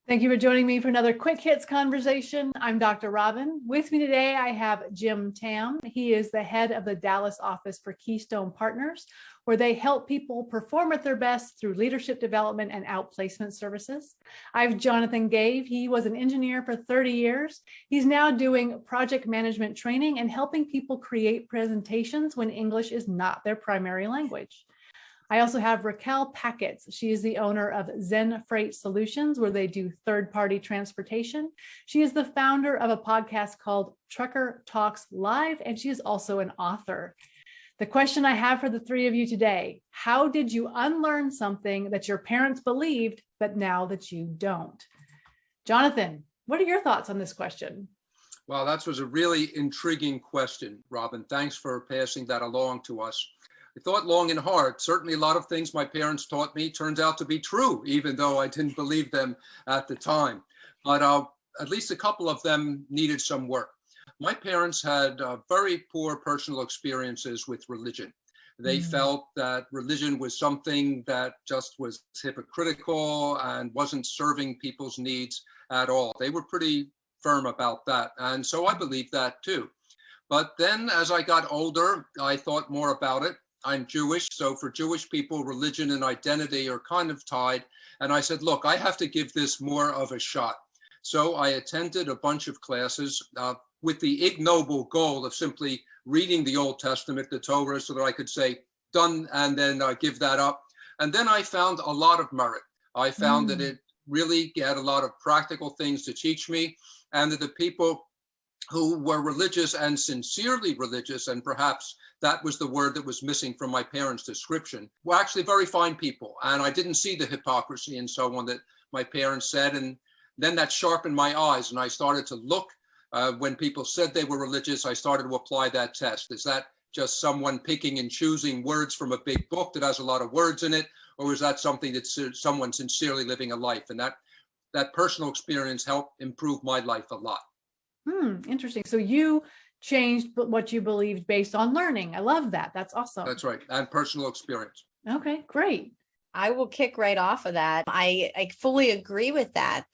Thank you for joining me for another Quick Hits conversation. I'm Dr. Robyn. With me today, I have Jim Tam. He is the head of the Dallas office for Keystone Partners, where they help people perform at their best through leadership development and outplacement services. I have Jonathan Gaev. He was an engineer for 30 years. He's now doing project management training and helping people create presentations when English is not their primary language. I also have Racquelle Pakutz. She is the owner of Zen Freight Solutions, where they do third-party transportation. She is the founder of a podcast called Trucker Talks Live, and she is also an author. The question I have for the three of you today: how did you unlearn something that your parents believed, but now that you don't? Jonathan, what are your thoughts on this question? Well, that was a really intriguing question, Robyn. Thanks for passing that along to us. I thought long and hard. Certainly a lot of things my parents taught me turns out to be true, even though I didn't believe them at the time. But at least a couple of them needed some work. My parents had very poor personal experiences with religion. They felt that religion was something that just was hypocritical and wasn't serving people's needs at all. They were pretty firm about that. And so I believed that too. But then as I got older, I thought more about it. I'm Jewish, so for Jewish people, religion and identity are kind of tied. And I said, look, I have to give this more of a shot. So I attended a bunch of classes with the ignoble goal of simply reading the Old Testament, the Torah, so that I could say, done, and then give that up. And then I found a lot of merit. I found that it really had a lot of practical things to teach me, and that the people who were religious and sincerely religious, and perhaps that was the word that was missing from my parents' description, were actually very fine people. And I didn't see the hypocrisy and so on that my parents said. And then that sharpened my eyes, and I started to look. When people said they were religious, I started to apply that test. Is that just someone picking and choosing words from a big book that has a lot of words in it? Or is that something that's someone sincerely living a life? And that personal experience helped improve my life a lot. Interesting. So you changed what you believed based on learning. I love that. That's awesome. That's right. And personal experience. Okay, great. I will kick right off of that. I fully agree with that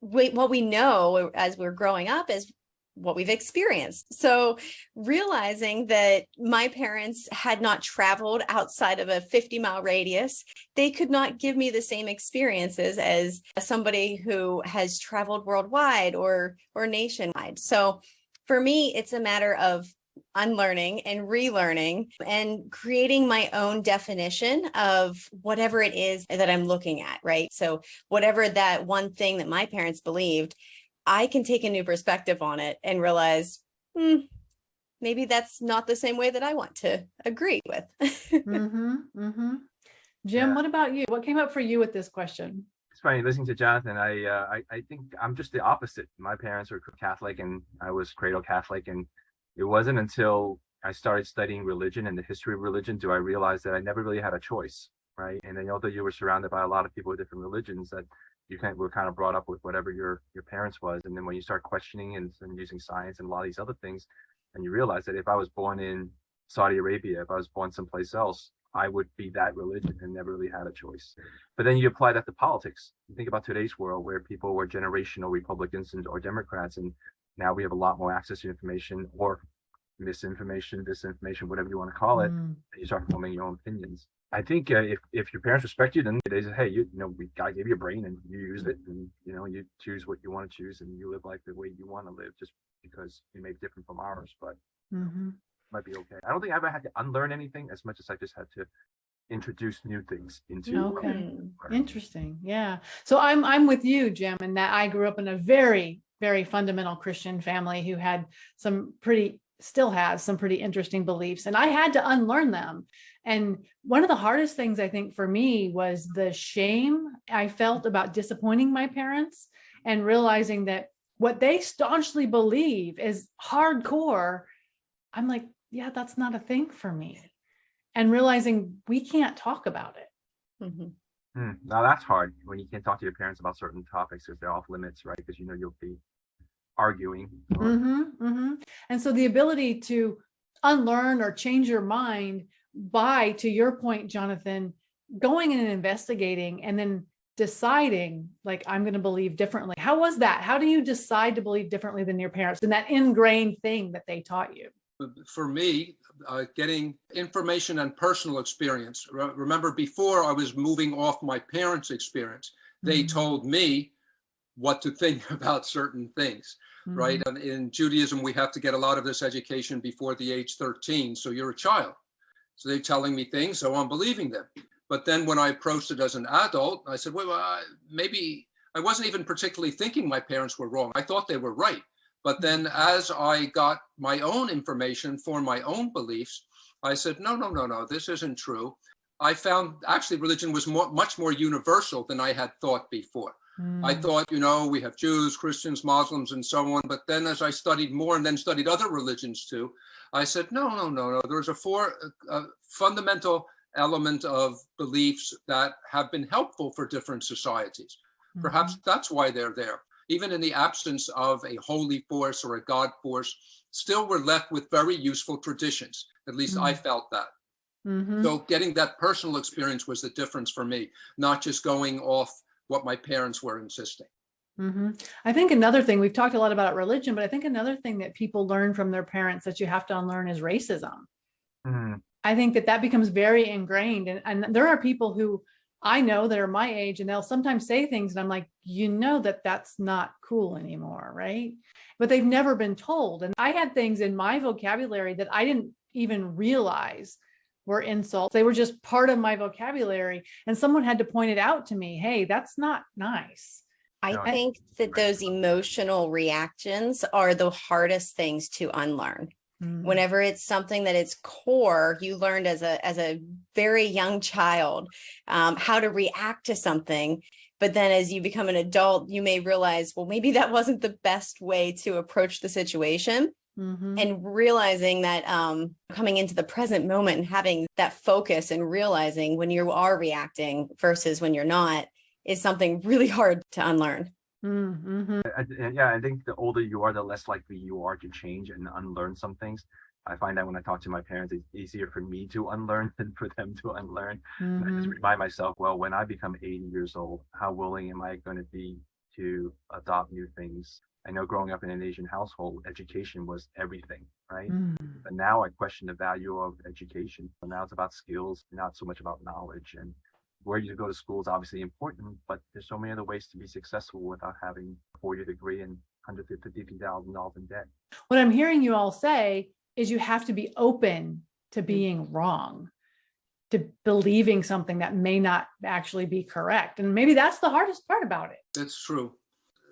what we know as we're growing up is what we've experienced. So realizing that my parents had not traveled outside of a 50-mile radius, they could not give me the same experiences as somebody who has traveled worldwide or nationwide. So for me, it's a matter of unlearning and relearning and creating my own definition of whatever it is that I'm looking at, right? So whatever that one thing that my parents believed, I can take a new perspective on it and realize, maybe that's not the same way that I want to agree with. Jim, what about you? What came up for you with this question? It's funny listening to Jonathan. I think I'm just the opposite. My parents were Catholic and I was cradle Catholic, and it wasn't until I started studying religion and the history of religion do I realize that I never really had a choice, right? And then although you were surrounded by a lot of people with different religions, that you were kind of brought up with whatever your parents was. And then when you start questioning and using science and a lot of these other things, and you realize that if I was born in Saudi Arabia, if I was born someplace else, I would be that religion and never really had a choice. But then you apply that to politics. You think about today's world where people were generational Republicans or Democrats, and now we have a lot more access to information or misinformation, disinformation, whatever you want to call it, and you start forming your own opinions. I think if your parents respect you, then they say, hey, God gave you a brain and you use it, and you choose what you want to choose and you live life the way you want to live, just because it may be different from ours, but might be okay. I don't think I ever had to unlearn anything as much as I just had to introduce new things into. Okay, interesting. Yeah. So I'm with you, Jim, in that I grew up in a very, very fundamental Christian family who had still has some pretty interesting beliefs, and I had to unlearn them. And one of the hardest things I think for me was the shame I felt about disappointing my parents and realizing that what they staunchly believe is hardcore. I'm like, yeah, that's not a thing for me. And realizing we can't talk about it. Now that's hard when you can't talk to your parents about certain topics if they're off limits, right? Because you'll be arguing. And so the ability to unlearn or change your mind by, to your point, Jonathan, going in and investigating and then deciding, like, I'm going to believe differently? How was that? How do you decide to believe differently than your parents and that ingrained thing that they taught you? For me, getting information and personal experience. Remember, before I was moving off my parents' experience, they told me what to think about certain things, right? And in Judaism, we have to get a lot of this education before the age 13. So you're a child. So they're telling me things, so I'm believing them. But then when I approached it as an adult, I said, well, maybe I wasn't even particularly thinking my parents were wrong. I thought they were right. But then as I got my own information for my own beliefs, I said, no, this isn't true. I found actually religion was much more universal than I had thought before. I thought, we have Jews, Christians, Muslims, and so on. But then as I studied more and then studied other religions too, I said, no. There's a fundamental element of beliefs that have been helpful for different societies. Perhaps that's why they're there. Even in the absence of a holy force or a God force, still we're left with very useful traditions. At least I felt that. So getting that personal experience was the difference for me, not just going off what my parents were insisting. I think another thing, we've talked a lot about religion, but I think another thing that people learn from their parents that you have to unlearn is racism. I think that becomes very ingrained. And there are people who I know that are my age, and they'll sometimes say things and I'm like, that's not cool anymore, right? But they've never been told. And I had things in my vocabulary that I didn't even realize were insults. They were just part of my vocabulary. And someone had to point it out to me. Hey, that's not nice. I think that those emotional reactions are the hardest things to unlearn. Whenever it's something that it's core, you learned as a very young child how to react to something. But then as you become an adult, you may realize, well, maybe that wasn't the best way to approach the situation. And realizing that coming into the present moment and having that focus and realizing when you are reacting versus when you're not is something really hard to unlearn. I think the older you are, the less likely you are to change and unlearn some things. I find that when I talk to my parents, it's easier for me to unlearn than for them to unlearn. And I just remind myself, well, when I become 80 years old, how willing am I going to be to adopt new things? I know growing up in an Asian household, education was everything, right? But now I question the value of education. So now it's about skills, not so much about knowledge. And where you go to school is obviously important, but there's so many other ways to be successful without having a 4-year degree and $150,000 in debt. What I'm hearing you all say is you have to be open to being wrong, to believing something that may not actually be correct. And maybe that's the hardest part about it. That's true.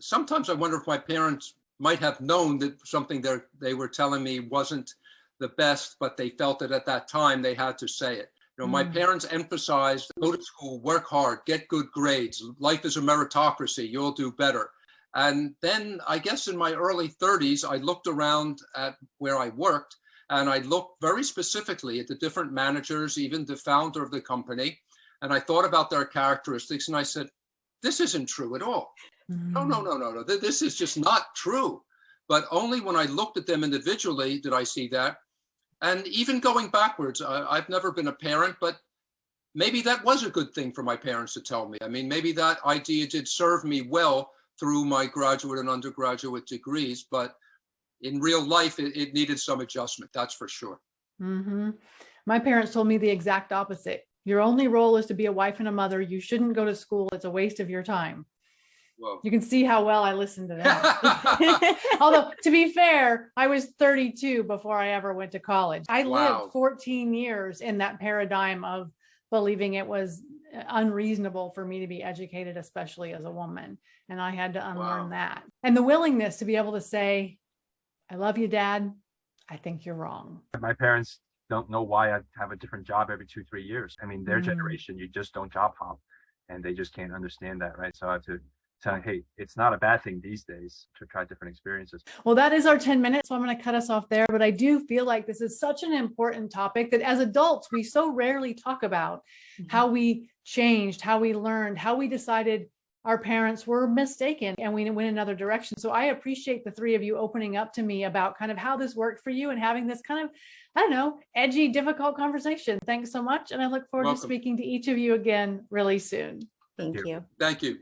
Sometimes I wonder if my parents might have known that something they were telling me wasn't the best, but they felt that at that time they had to say it. My parents emphasized, go to school, work hard, get good grades. Life is a meritocracy. You'll do better. And then I guess in my early 30s, I looked around at where I worked, and I looked very specifically at the different managers, even the founder of the company. And I thought about their characteristics, and I said, this isn't true at all. No. This is just not true. But only when I looked at them individually did I see that. And even going backwards, I've never been a parent, but maybe that was a good thing for my parents to tell me. I mean, maybe that idea did serve me well through my graduate and undergraduate degrees, but in real life, it needed some adjustment, that's for sure. My parents told me the exact opposite. Your only role is to be a wife and a mother. You shouldn't go to school. It's a waste of your time. Whoa. You can see how well I listened to that. Although, to be fair, I was 32 before I ever went to college. I lived 14 years in that paradigm of believing it was unreasonable for me to be educated, especially as a woman. And I had to unlearn that. And the willingness to be able to say, I love you, Dad. I think you're wrong. My parents don't know why I have a different job every 2-3 years. I mean, their generation, you just don't job hop, and they just can't understand that, right? So I have to tell, hey, it's not a bad thing these days to try different experiences. Well, that is our 10 minutes, so I'm going to cut us off there. But I do feel like this is such an important topic that as adults, we so rarely talk about how we changed, how we learned, how we decided our parents were mistaken and we went another direction. So I appreciate the three of you opening up to me about kind of how this worked for you and having this kind of, I don't know, edgy, difficult conversation. Thanks so much. And I look forward to speaking to each of you again really soon. Thank you. Thank you.